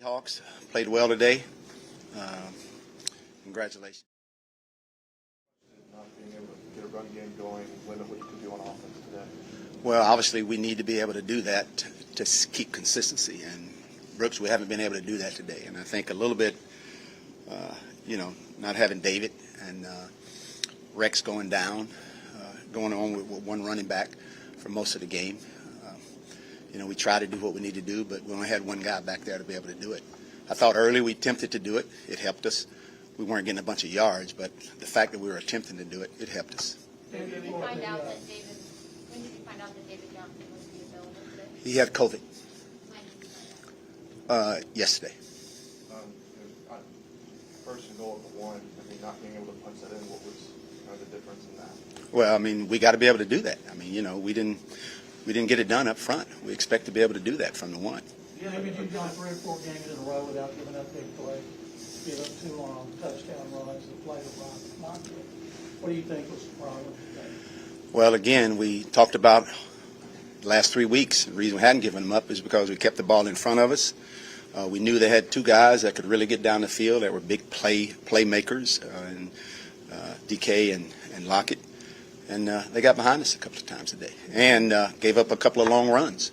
Seahawks played well today. Congratulations. Not being able to get a run game going, limit what you can do on offense today. Well, obviously we need to be able to do that to keep consistency. And Brooks, we haven't been able to do that today. And I think a little bit, not having David and Rex going down, going on with one running back for most of the game. We tried to do what we need to do, but we only had one guy back there to be able to do it. I thought early we attempted to do it. It helped us. We weren't getting a bunch of yards, but the fact that we were attempting to do it, it helped us. When did you find out that David Johnson was available today? He had COVID. Yesterday. First and goal at the one, not being able to punch that in, what was the difference in that? Well, we got to be able to do that. We didn't get it done up front. We expect to be able to do that from the one. David, you've gone 3 or 4 games in a row without giving up big play. Give up 2 long touchdown runs, the play of not good. What do you think was the problem today? Well, again, we talked about the last 3 weeks. The reason we hadn't given them up is because we kept the ball in front of us. We knew they had 2 guys that could really get down the field that were big playmakers, and DK and Lockett. And they got behind us a couple of times today and gave up a couple of long runs.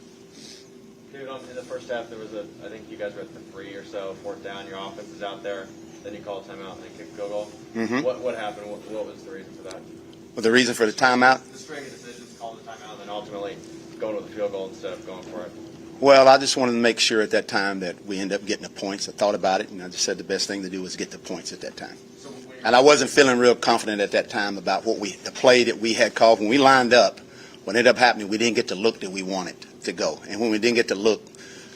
Dude, in the first half, there was I think you guys were at the 3 or so, 4th down, your offense is out there, then you call a timeout and then kick a field goal. Mm-hmm. What happened? What was the reason for that? Well, the reason for the timeout? The string of decisions, calling the timeout, and then ultimately going with the field goal instead of going for it. Well, I just wanted to make sure at that time that we end up getting the points. I thought about it, and I just said the best thing to do was get the points at that time. And I wasn't feeling real confident at that time about the play that we had called. When we lined up, what ended up happening, we didn't get the look that we wanted to go. And when we didn't get the look,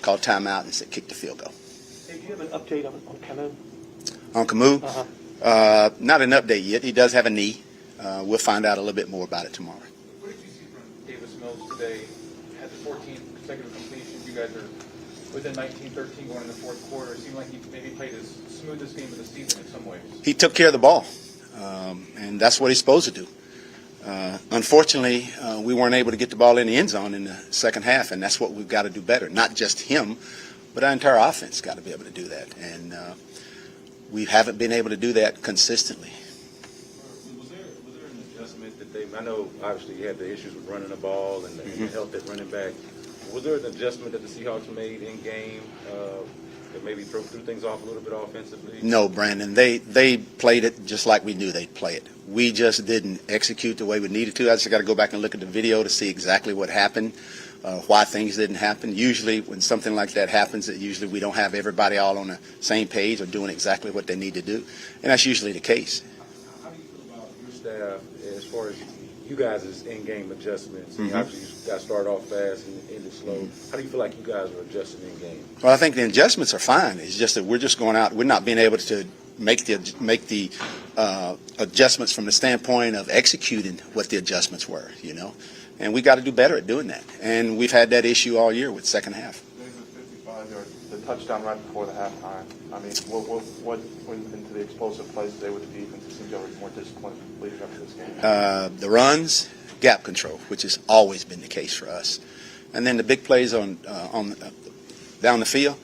called timeout and said kick the field goal. Hey, do you have an update on Camus? On Camus? Uh-huh. Not an update yet. He does have a knee. We'll find out a little bit more about it tomorrow. What did you see from Davis Mills today? Had the 14 consecutive completions. You guys are within 19-13 going in the 4th quarter. It seemed like he maybe played his smoothest game of the season in some ways. He took care of the ball, and that's what he's supposed to do. Unfortunately, we weren't able to get the ball in the end zone in the second half, and that's what we've got to do better. Not just him, but our entire offense got to be able to do that, and we haven't been able to do that consistently. Was there an adjustment that they? I know obviously you had the issues with running the ball and the help at running back. Was there an adjustment that the Seahawks made in game that maybe threw things off a little bit offensively? No, Brandon. They played it just like we knew they'd play it. We just didn't execute the way we needed to. I just got to go back and look at the video to see exactly what happened, why things didn't happen. Usually when something like that happens, usually we don't have everybody all on the same page or doing exactly what they need to do. And that's usually the case. How do you feel about your staff as far as you guys' in-game adjustments? Obviously, you guys started off fast and ended slow. How do you feel like you guys are adjusting in-game? Well, I think the adjustments are fine. It's just that we're just going out. We're not being able to make the adjustments from the standpoint of executing what the adjustments were, And we got to do better at doing that. And we've had that issue all year with second half. There's a 55-yard, the touchdown right before the halftime. What went into the explosive plays today with the defense? It seems you were more disciplined leading up to this game. The runs, gap control, which has always been the case for us. And then the big plays on down the field,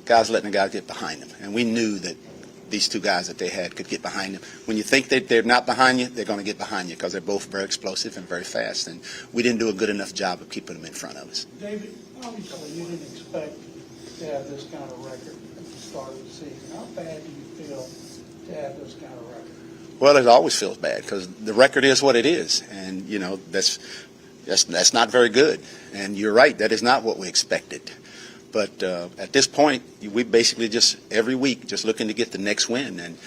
guys letting the guys get behind them. And we knew that these 2 guys that they had could get behind them. When you think that they're not behind you, they're going to get behind you because they're both very explosive and very fast. And we didn't do a good enough job of keeping them in front of us. David, obviously you didn't expect to have this kind of record at the start of the season. How bad do you feel to have this kind of record? Well, it always feels bad because the record is what it is. And, that's not very good. And you're right, that is not what we expected. But at this point, we basically just every week just looking to get the next win. And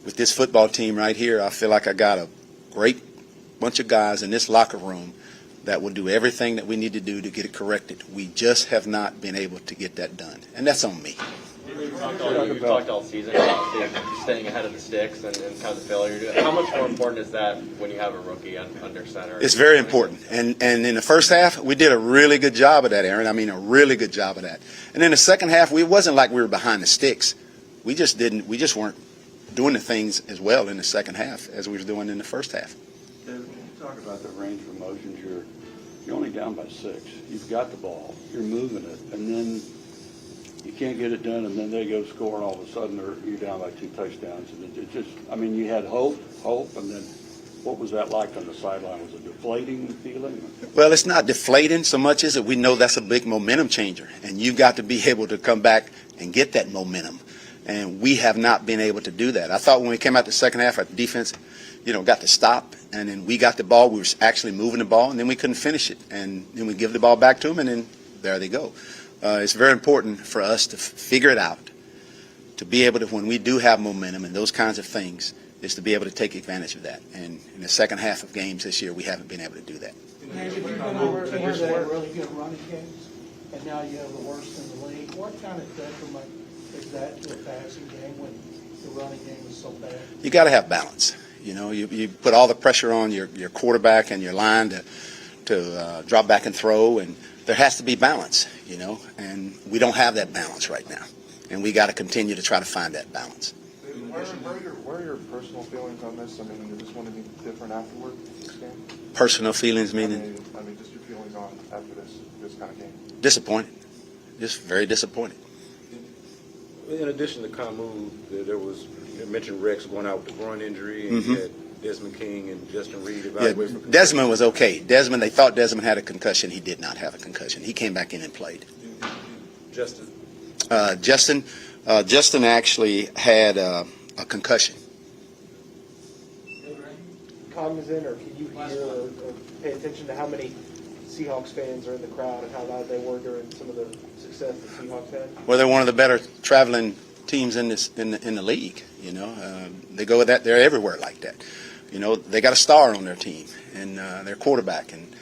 with this football team right here, I feel like I got a great bunch of guys in this locker room that will do everything that we need to do to get it corrected. We just have not been able to get that done. And that's on me. You've talked all season about staying ahead of the sticks and kind of the failure. How much more important is that when you have a rookie under center? It's very important. And in the first half, we did a really good job of that, Aaron. A really good job of that. And in the second half, it wasn't like we were behind the sticks. We just weren't doing the things as well in the second half as we were doing in the first half. David, when you talk about the range of motions, you're only down by 6. You've got the ball. You're moving it. And then you can't get it done, and then they go score, and all of a sudden you're down by 2 touchdowns. And it just, I mean, you had hope, and then what was that like on the sideline? Was it a deflating feeling? Well, it's not deflating so much as that we know that's a big momentum changer, and you've got to be able to come back and get that momentum. And we have not been able to do that. I thought when we came out the second half, our defense, got to stop, and then we got the ball. We were actually moving the ball, and then we couldn't finish it. And then we give the ball back to them, and then there they go. It's very important for us to figure it out, to be able to, when we do have momentum and those kinds of things, is to be able to take advantage of that. And in the second half of games this year, we haven't been able to do that. Andy, you've been over there that really good running games, and now you have the worst in the league. What kind of detriment is that to a passing game when the running game is so bad? You got to have balance. You put all the pressure on your quarterback and your line to drop back and throw, and there has to be balance, and we don't have that balance right now. And we got to continue to try to find that balance. What are your personal feelings on this? I mean, you just want to be different afterward this game? Personal feelings meaning? I mean, just your feelings on after this kind of game. Disappointed. Just very disappointed. In addition to Kamu, there was, you mentioned Rex going out with the groin injury, and you had Desmond King and Justin Reed evaluated for concussion. Desmond was okay. They thought Desmond had a concussion. He did not have a concussion. He came back in and played. Justin? Justin actually had a concussion. Cognizant, or can you hear or pay attention to how many Seahawks fans are in the crowd and how loud they were during some of the success the Seahawks had? Well, they're one of the better traveling teams in the league. They go with that. They're everywhere like that. They got a star on their team and their quarterback, and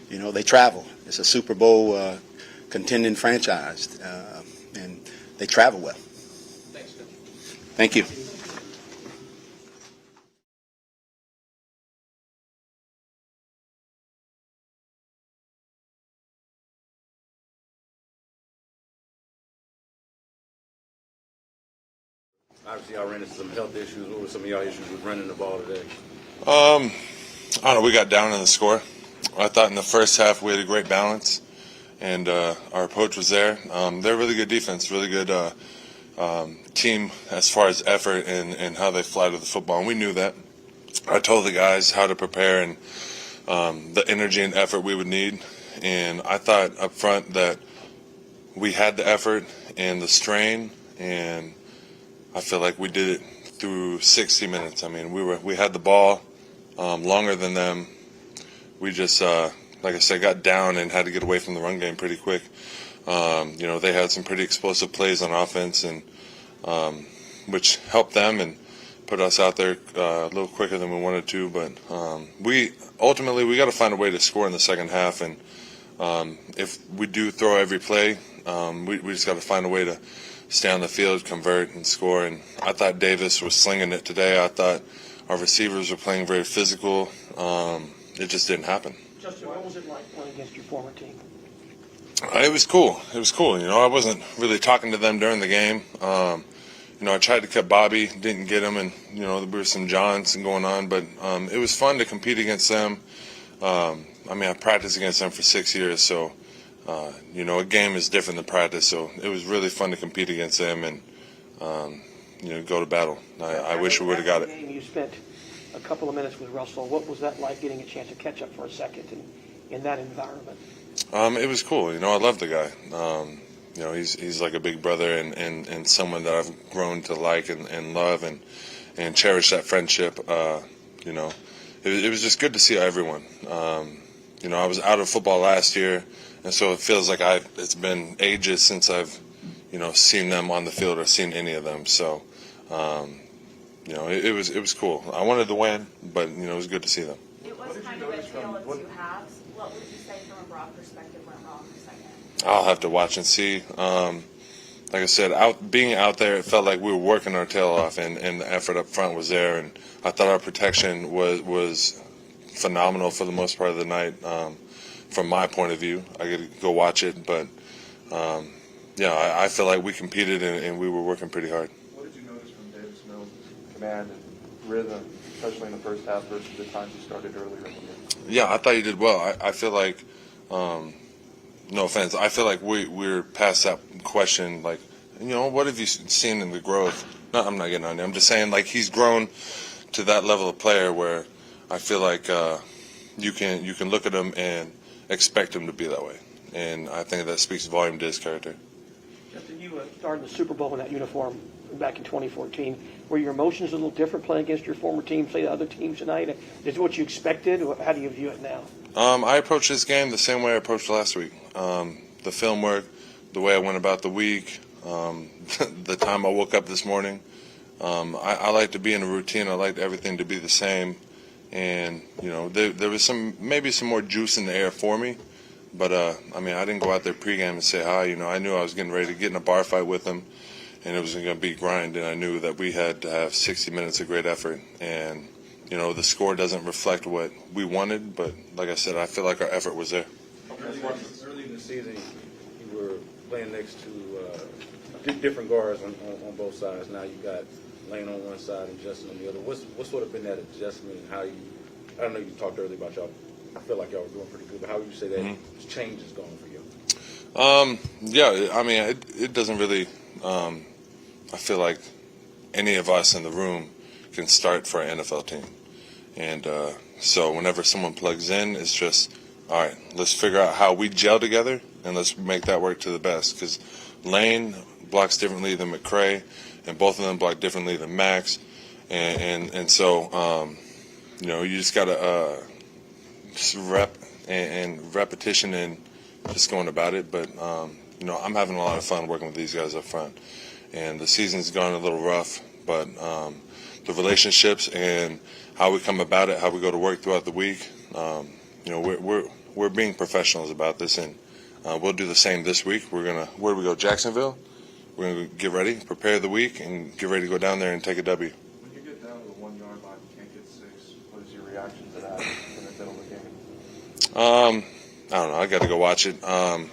they travel. It's a Super Bowl contending franchise, and they travel well. Thanks, Coach. Thank you. Obviously, y'all ran into some health issues. What were some of y'all issues with running the ball today? I don't know. We got down in the score. I thought in the first half we had a great balance, and our approach was there. They're a really good defense, really good team as far as effort and how they fly to the football, and we knew that. I told the guys how to prepare and the energy and effort we would need, and I thought up front that we had the effort and the strain, and I feel like we did it through 60 minutes. I mean, we had the ball longer than them. We just, like I said, got down and had to get away from the run game pretty quick. They had some pretty explosive plays on offense, and which helped them and put us out there a little quicker than we wanted to. But we got to find a way to score in the second half, and if we do throw every play, we just got to find a way to stay on the field, convert, and score. And I thought Davis was slinging it today. I thought our receivers were playing very physical. It just didn't happen. Justin, what was it like playing against your former team? It was cool. I wasn't really talking to them during the game. I tried to cut Bobby, didn't get him, and there were some Johns going on. But it was fun to compete against them. I practiced against them for 6 years, so a game is different than practice. So it was really fun to compete against them and go to battle. I wish we would have got it. You spent a couple of minutes with Russell. What was that like, getting a chance to catch up for a second in that environment? It was cool. I love the guy. He's like a big brother and someone that I've grown to like and love and cherish that friendship. It was just good to see everyone. I was out of football last year, and so it feels like it's been ages since I've seen them on the field or seen any of them. So it was cool. I wanted to win, but it was good to see them. It was kind of a tale of two halves. What would you say from a broad perspective went wrong the second? I'll have to watch and see. Like I said, being out there, it felt like we were working our tail off, and the effort up front was there. And I thought our protection was phenomenal for the most part of the night. From my point of view, I get to go watch it, but I feel like we competed and we were working pretty hard. What did you notice from Davis Mills' command and rhythm, especially in the first half versus the times you started earlier in the game? Yeah, I thought you did well. I feel like, no offense, I feel like we're past that question, like what have you seen in the growth? No, I'm not getting on there. I'm just saying, like, he's grown to that level of player where I feel like you can look at him and expect him to be that way. And I think that speaks volume to his character. Justin, you started the Super Bowl in that uniform back in 2014. Were your emotions a little different playing against your former team, say, the other teams tonight? Is it what you expected? How do you view it now? I approached this game the same way I approached last week. The film work, the way I went about the week, the time I woke up this morning. I like to be in a routine. I like everything to be the same. And, there was maybe some more juice in the air for me. But, I didn't go out there pregame and say hi. I knew I was getting ready to get in a bar fight with them, and it was going to be grind. And I knew that we had to have 60 minutes of great effort. And, the score doesn't reflect what we wanted. But, like I said, I feel like our effort was there. Early in the season, you were playing next to different guards on both sides. Now you got Lane on one side and Justin on the other. What's sort of been that adjustment and how you? I don't know. You talked earlier about y'all. I feel like y'all were doing pretty good, but how would you say that change is going for you? Yeah, it doesn't really. I feel like any of us in the room can start for an NFL team, and so whenever someone plugs in, it's just all right. Let's figure out how we gel together, and let's make that work to the best. Because Lane blocks differently than McCray, and both of them block differently than Max, and so you just gotta. Just rep and repetition and just going about it. But, I'm having a lot of fun working with these guys up front. And the season's gone a little rough, but the relationships and how we come about it, how we go to work throughout the week, we're being professionals about this. And we'll do the same this week. Where do we go? Jacksonville? We're going to get ready, prepare the week, and get ready to go down there and take a W. When you get down to the 1 yard line, you can't get 6. What is your reaction to that in the middle of the game? I don't know. I got to go watch it. I'm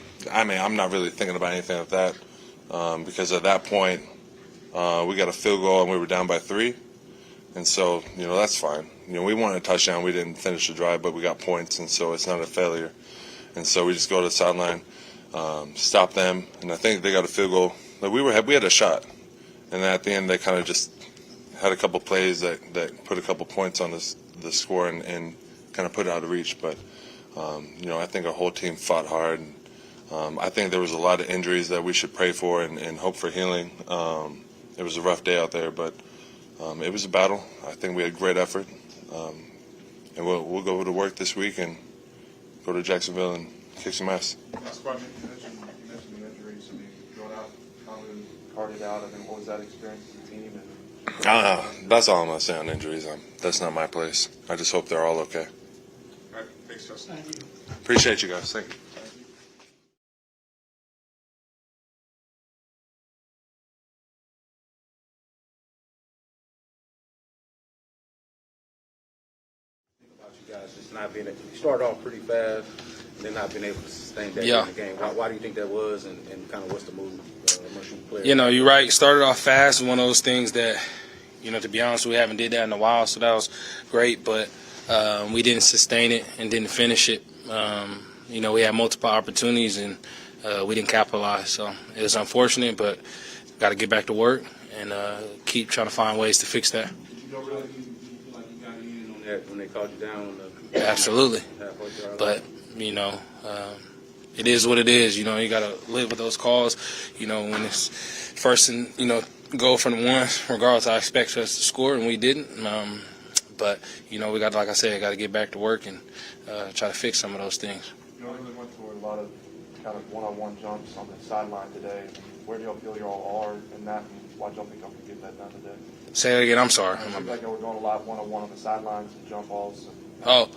not really thinking about anything like that because at that point we got a field goal and we were down by 3, and so that's fine. We wanted a touchdown. We didn't finish the drive, but we got points, and so it's not a failure. And so we just go to the sideline, stop them, and I think they got a field goal. Like we had a shot, and then at the end they kind of just had a couple plays that put a couple points on the score and kind of put it out of reach, but. I think our whole team fought hard. I think there was a lot of injuries that we should pray for and hope for healing. It was a rough day out there, but it was a battle. I think we had great effort. And we'll go to work this week and go to Jacksonville and kick some ass. Last question, you mentioned the injuries. Going out, carted out. What was that experience as a team? That's all I'm going to say on injuries. That's not my place. I just hope they're all okay. All right, thanks, Justin. Thank you. Appreciate you guys. Thank you. About you guys just not being able to start off pretty fast and then not being able to sustain that Yeah. in the game. Why do you think that was, and kind of what's the move amongst you players? You're right. Started off fast. One of those things that, to be honest, we haven't did that in a while, so that was great. But we didn't sustain it and didn't finish it. We had multiple opportunities and we didn't capitalize. So it was unfortunate, but got to get back to work and keep trying to find ways to fix that. Did you know really you feel like you got in on that when they called you down? On the Absolutely. halfway through? But, it is what it is. You got to live with those calls. When it's first and, go from the one, regardless, I expect us to score, and we didn't. But, we got, like I said, got to get back to work and try to fix some of those things. You really went through a lot of kind of one-on-one jumps on the sideline today. Where do y'all feel you all are in that, and why do y'all think y'all can get that done today? Say that again. I'm sorry. It seems like y'all were going a lot one-on-one on the sidelines and jump balls. Oh.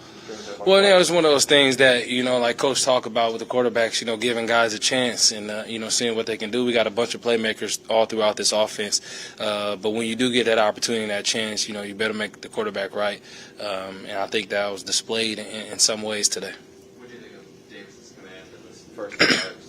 Well, it was one of those things that, like Coach talked about with the quarterbacks, giving guys a chance and, seeing what they can do. We got a bunch of playmakers all throughout this offense. But when you do get that opportunity and that chance, you better make the quarterback right. And I think that was displayed in some ways today. What do you think of Davis's command in this first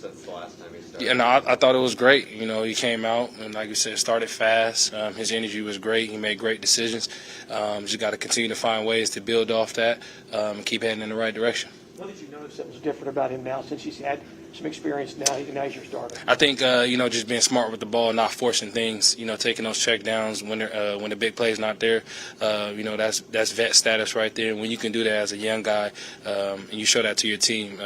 since the last time he started? Yeah, no, I thought it was great. You know, he came out and, like you said, started fast. His energy was great. He made great decisions. Just got to continue to find ways to build off that and keep heading in the right direction. What did you notice that was different about him now since he's had some experience now he's your starter? I think just being smart with the ball, not forcing things. You know, taking those check downs when the big play's not there. That's vet status right there. And when you can do that as a young guy, and you show that to your team,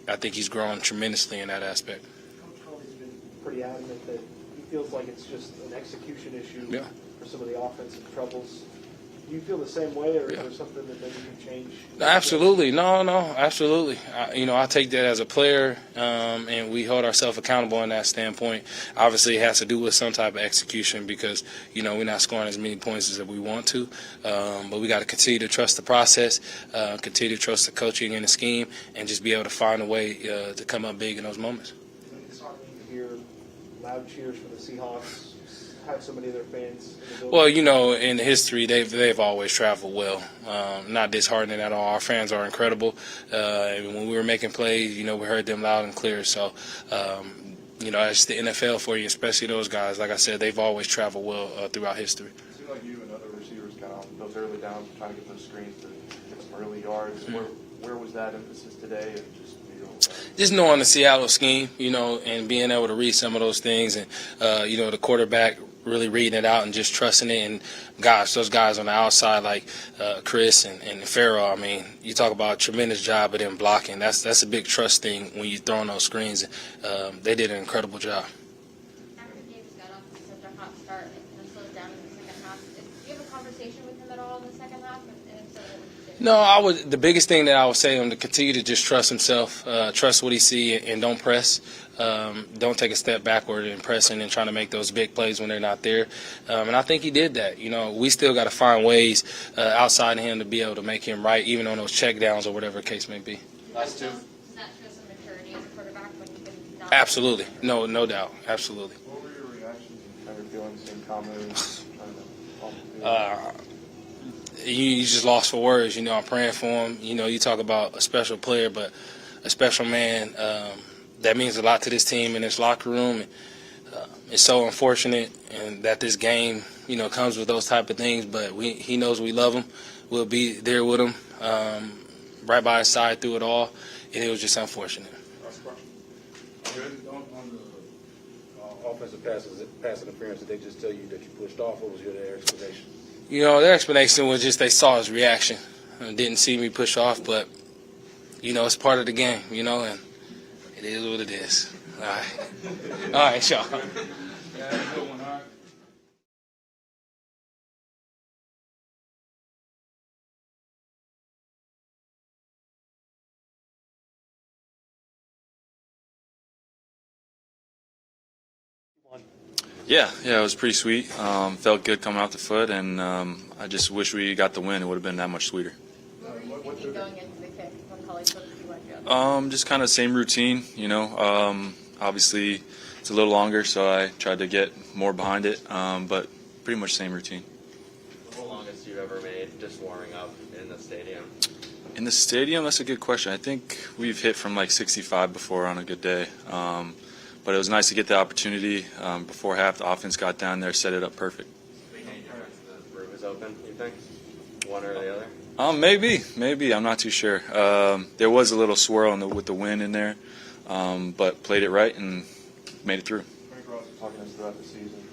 I think he's grown tremendously in that aspect. Coach Culley's been pretty adamant that he feels like it's just an execution issue for some of the offensive troubles. Do you feel the same way, or is there something that maybe can change? Absolutely. No, absolutely. I take that as a player, and we hold ourselves accountable in that standpoint. Obviously, it has to do with some type of execution because, we're not scoring as many points as we want to. But we got to continue to trust the process, continue to trust the coaching and the scheme, and just be able to find a way to come up big in those moments. It's hard to hear loud cheers for the Seahawks, have so many of their fans in the building. Well, in history, they've always traveled well. Not disheartening at all. Our fans are incredible. And when we were making plays, we heard them loud and clear. So, it's the NFL for you, especially those guys. Like I said, they've always traveled well throughout history. It seemed like you and other receivers got on those early downs, trying to get those screens to get some early yards. Where was that emphasis today? And just knowing the Seattle scheme, and being able to read some of those things, and the quarterback really reading it out and just trusting it. And gosh, those guys on the outside like Chris and Farrell, I mean, you talk about a tremendous job of them blocking. That's a big trust thing when you're throwing those screens. They did an incredible job. After Davis got off to such a hot start and it kind of slowed down in the second half, did you have a conversation with him at all in the second half? And if so, what would you say? No, the biggest thing that I would say to him to continue to just trust himself, trust what he see, and don't press. Don't take a step backward in pressing and trying to make those big plays when they're not there. And I think he did that. We still got to find ways outside of him to be able to make him right, even on those check downs or whatever the case may be. Does that show some maturity as a quarterback when you can not? Absolutely. No doubt. Absolutely. what were your reactions and kind of feelings in comments trying to off the field? You just lost for words. I'm praying for him. You talk about a special player, but a special man. That means a lot to this team and this locker room. And, it's so unfortunate and that this game, comes with those type of things. But he knows we love him. We'll be there with him, right by his side through it all. And it was just unfortunate. Last question. On the offensive pass interference, did they just tell you that you pushed off? What was their explanation? Their explanation was just they saw his reaction and didn't see me push off. But, it's part of the game, and it is what it is. All right. All right, y'all. Yeah, it was pretty sweet. Felt good coming off the foot, and I just wish we got the win. It would have been that much sweeter. What were you thinking going into the kick when Culley put you went up? Just kind of same routine, obviously it's a little longer, so I tried to get more behind it, but pretty much same routine. The longest you've ever made just warming up in the stadium? In the stadium, that's a good question. I think we've hit from like 65 before on a good day. But it was nice to get the opportunity before half. The offense got down there, set it up perfect. Any difference? The room is open, you think? One or the other? Maybe. I'm not too sure. There was a little swirl with the wind in there, but played it right and made it through. Frank Ross was talking to us throughout the season,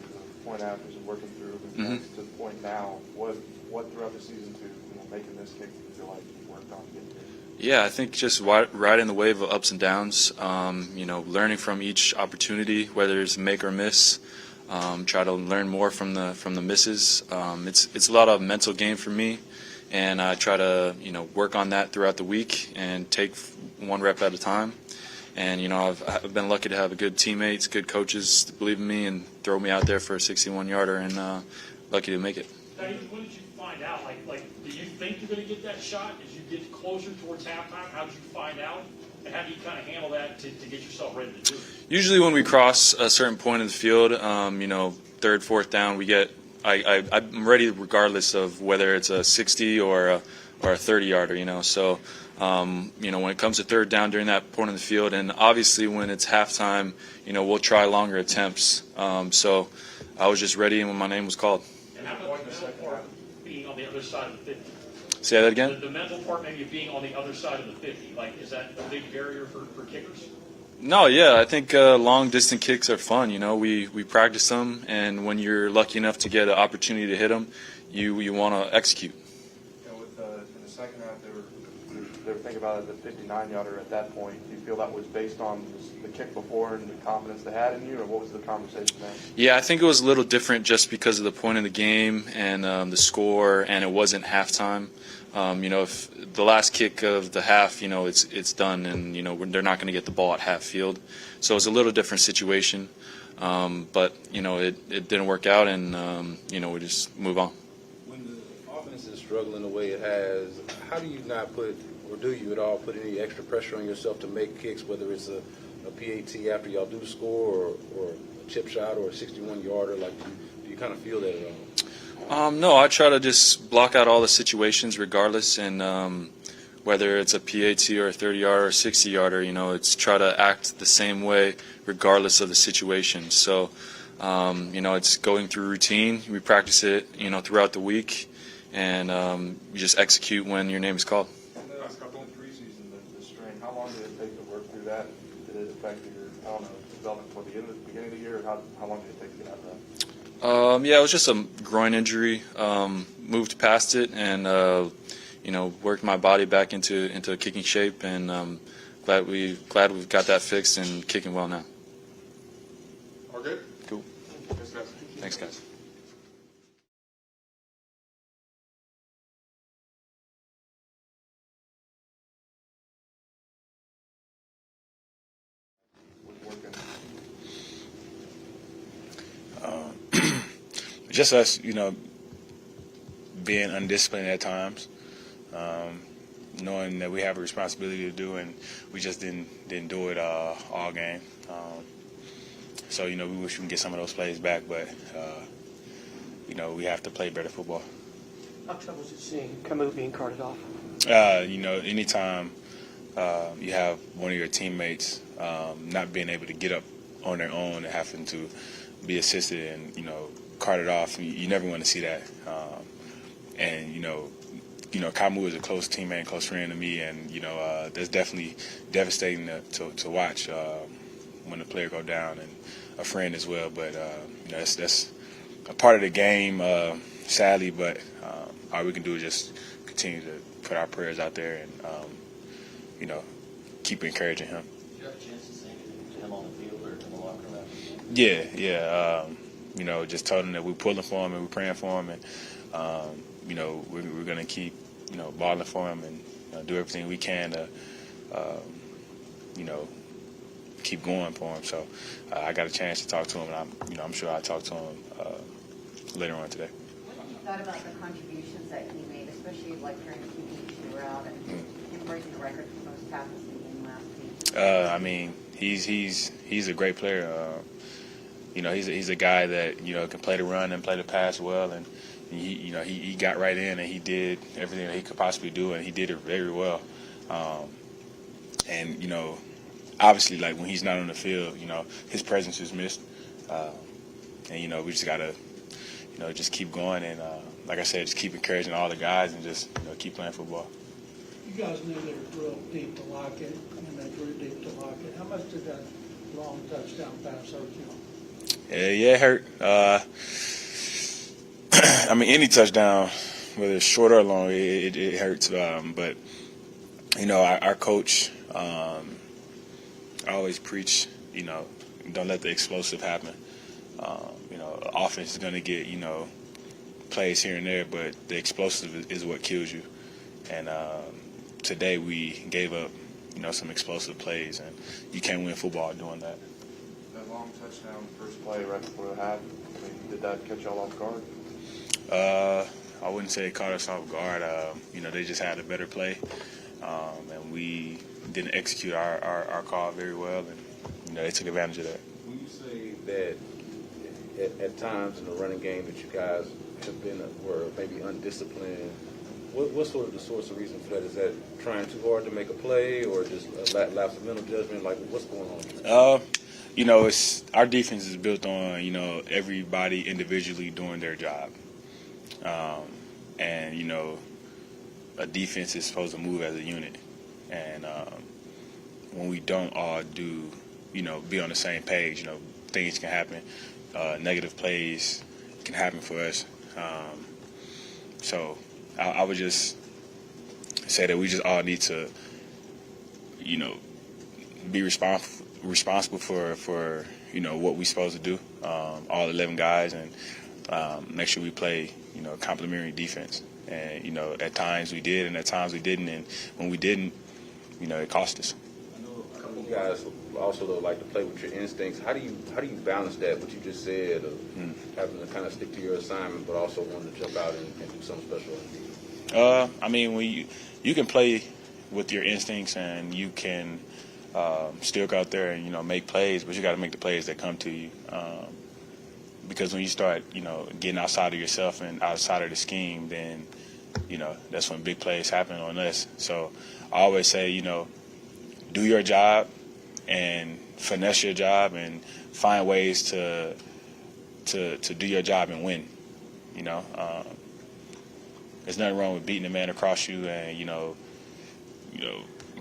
point afters and working through to the point now. What throughout the season to making this kick do you feel like you worked on getting there? Yeah, I think just riding the wave of ups and downs, learning from each opportunity, whether it's make or miss, try to learn more from the misses. It's a lot of mental game for me, and I try to, work on that throughout the week and take one rep at a time. And, I've been lucky to have good teammates, good coaches to believe in me and throw me out there for a 61-yarder, and lucky to make it. What did you find out? Like, do you think you're going to get that shot as you get closer towards halftime? How did you find out? And how do you kind of handle that to get yourself ready to do it? Usually when we cross a certain point in the field, third, fourth down, I'm ready regardless of whether it's a 60 or a 30-yarder, So when it comes to third down during that point of the field, and obviously when it's halftime, we'll try longer attempts. So I was just ready when my name was called. And how about the mental part being on the other side of the 50? Say that again? The mental part maybe of being on the other side of the 50, like, is that a big barrier for kickers? No, yeah, I think long distance kicks are fun. We practice them, and when you're lucky enough to get an opportunity to hit them, you want to execute. In the second half, they were thinking about it, the 59-yarder at that point. Do you feel that was based on the kick before and the confidence they had in you, or what was the conversation there? Yeah, I think it was a little different just because of the point of the game and the score, and it wasn't halftime. If the last kick of the half, it's done, and they're not going to get the ball at half field, so it's a little different situation. But it didn't work out, and we just move on. When the offense is struggling the way it has, how do you not put, or do you at all put any extra pressure on yourself to make kicks, whether it's a PAT after y'all do score, or a chip shot, or a 61-yarder? Like, do you kind of feel that at all? No, I try to just block out all the situations regardless, and whether it's a PAT or a 30-yarder or a 60-yarder, it's try to act the same way regardless of the situation. So, it's going through routine. We practice it, throughout the week, and you just execute when your name is called. In the last couple of preseason, the strain, how long did it take to work through that? Did it affect your, development for the beginning of the year, or how long did it take to get out of that? Yeah, it was just a groin injury. Moved past it and worked my body back into kicking shape, and glad we've got that fixed and kicking well now. All good? Cool. Thanks, guys. Thanks, guys. Just us, being undisciplined at times, knowing that we have a responsibility to do, and we just didn't do it all game. So we wish we can get some of those plays back, but we have to play better football. How trouble is it seeing Camus being carted off? Anytime you have one of your teammates not being able to get up on their own and having to be assisted and carted off, you never want to see that. Camus is a close teammate, close friend to me, and that's definitely devastating to watch when a player go down, and a friend as well. But that's a part of the game, sadly. But all we can do is just continue to put our prayers out there and keep encouraging him. Did you have a chance to say anything to him on the field or in the locker room after? Yeah. Just told him that we're pulling for him and we're praying for him, and we're going to keep balling for him and do everything we can to keep going for him. So I got a chance to talk to him, and I'm sure I'll talk to him later on today. What have you thought about the contributions that he made, especially like during the QB shootout and him breaking the record for most tackles in the game last week? He's a great player. He's a guy that can play the run and play the pass well, and he got right in and he did everything that he could possibly do, and he did it very well. And obviously, like when he's not on the field, his presence is missed, and we just gotta just keep going, and like I said, just keep encouraging all the guys and just keep playing football. You guys knew they were drilled deep to lock it, and they drew deep to lock it. How much did that long touchdown pass hurt you? Yeah, it hurt. Any touchdown, whether it's short or long, it hurts. But our coach always preach, don't let the explosive happen. Offense is going to get plays here and there, but the explosive is what kills you. And today we gave up some explosive plays, and you can't win football doing that. That long touchdown first play right before the half, did that catch y'all off guard? I wouldn't say it caught us off guard. They just had a better play, and we didn't execute our call very well, and they took advantage of that. When you say that at times in the running game that you guys were maybe undisciplined, What's sort of the source of reason for that? Is that trying too hard to make a play, or just a lapse of mental judgment? Like, what's going on? It's our defense is built on everybody individually doing their job, and a defense is supposed to move as a unit, and when we don't all do, be on the same page, things can happen. Negative plays can happen for us. So I would just say that we just all need to, be responsible for what we're supposed to do, all 11 guys, and make sure we play, complementary defense. And, at times we did, and at times we didn't. And when we didn't, it cost us. I know a couple guys also though like to play with your instincts. How do you balance that? What you just said of having to kind of stick to your assignment, but also wanting to jump out and do something special on defense? When you can play with your instincts, and you can still go out there and make plays, but you got to make the plays that come to you. Because when you start getting outside of yourself and outside of the scheme, then that's when big plays happen on us. So I always say do your job and finesse your job and find ways to do your job and win. There's nothing wrong with beating a man across you and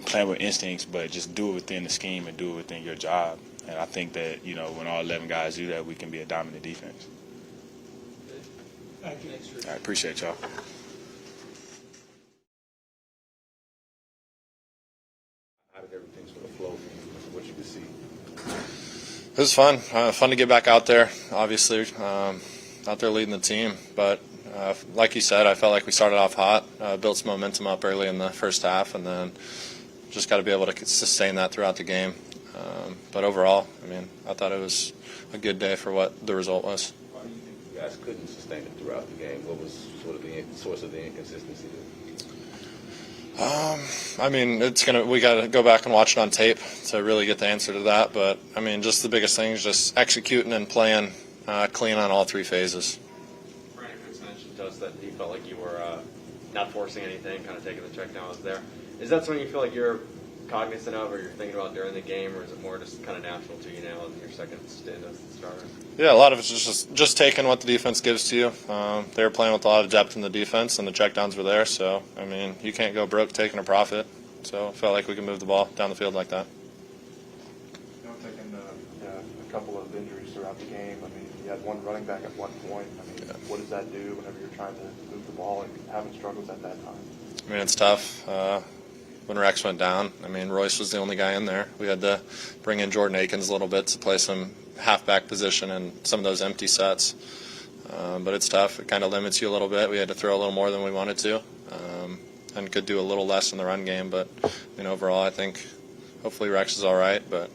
playing with instincts, but just do it within the scheme and do it within your job. And I think that when all 11 guys do that, we can be a dominant defense. Thank you. I appreciate y'all. How did everything sort of flow for you? What you could see? It was fun. Fun to get back out there, obviously. Out there leading the team. But like you said, I felt like we started off hot, built some momentum up early in the first half, and then just got to be able to sustain that throughout the game. But overall, I thought it was a good day for what the result was. Why do you think you guys couldn't sustain it throughout the game? What was sort of the source of the inconsistency there? We got to go back and watch it on tape to really get the answer to that. But just the biggest thing is just executing and playing clean on all three phases. Brandon Cooks mentioned to us that he felt like you were not forcing anything, kind of taking the check down was there. Is that something you feel like you're cognizant of, or you're thinking about during the game, or is it more just kind of natural to you now in your second stint as the starter? Yeah, a lot of it's just taking what the defense gives to you. They were playing with a lot of depth in the defense, and the checkdowns were there. So, you can't go broke taking a profit. So, I felt like we could move the ball down the field like that. Taking a couple of injuries throughout the game. You had one running back at one point. What does that do whenever you're trying to move the ball and having struggles at that time? It's tough. When Rex went down, Royce was the only guy in there. We had to bring in Jordan Akins a little bit to play some halfback position and some of those empty sets. But it's tough. It kind of limits you a little bit. We had to throw a little more than we wanted to, and could do a little less in the run game. But overall, I think hopefully Rex is all right. But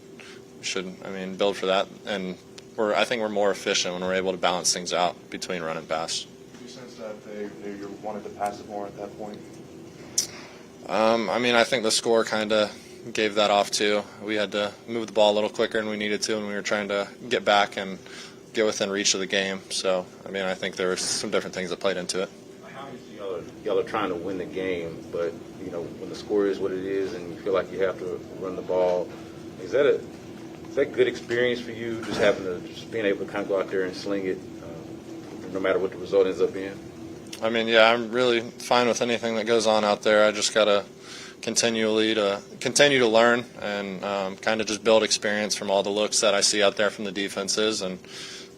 we should, build for that. And I think we're more efficient when we're able to balance things out between run and pass. Did you sense that they wanted to pass it more at that point? I think the score kind of gave that off too. We had to move the ball a little quicker than we needed to, and we were trying to get back and get within reach of the game. So, I think there were some different things that played into it. Y'all are trying to win the game, but when the score is what it is, and you feel like you have to run the ball, is that good experience for you? Just being able to kind of go out there and sling it, no matter what the result ends up being. I'm really fine with anything that goes on out there. I just got to continue to learn and kind of just build experience from all the looks that I see out there from the defenses and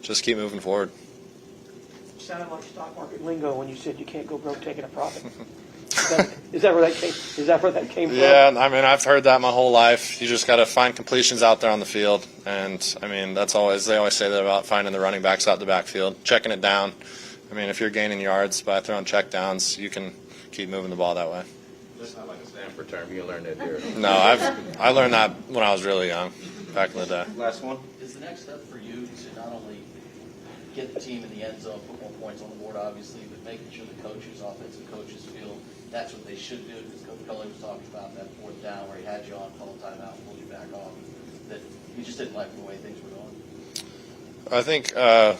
just keep moving forward. Sounded like stock market lingo when you said you can't go broke taking a profit. Is that where that came? Is that where that came from? Yeah, I've heard that my whole life. You just got to find completions out there on the field, and they always say that about finding the running backs out the backfield, checking it down. If you're gaining yards by throwing check downs, you can keep moving the ball that way. That's not like a Stanford term. You learned that there. No, I learned that when I was really young, back in the day. Last one. Is the next step for you to not only get the team in the end zone, put more points on the board, obviously, but making sure the coaches, offensive coaches, feel that's what they should do? Because Coach Culley was talking about that fourth down where he had you on, called a timeout, pulled you back off, that he just didn't like the way things were going. I think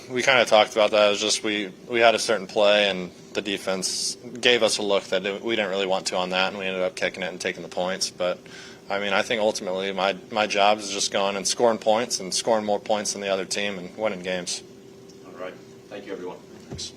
we kind of talked about that. It was just we had a certain play, and the defense gave us a look that we didn't really want to on that, and we ended up kicking it and taking the points. But I mean, I think ultimately my job is just going and scoring points and scoring more points than the other team and winning games. All right. Thank you, everyone. Thanks.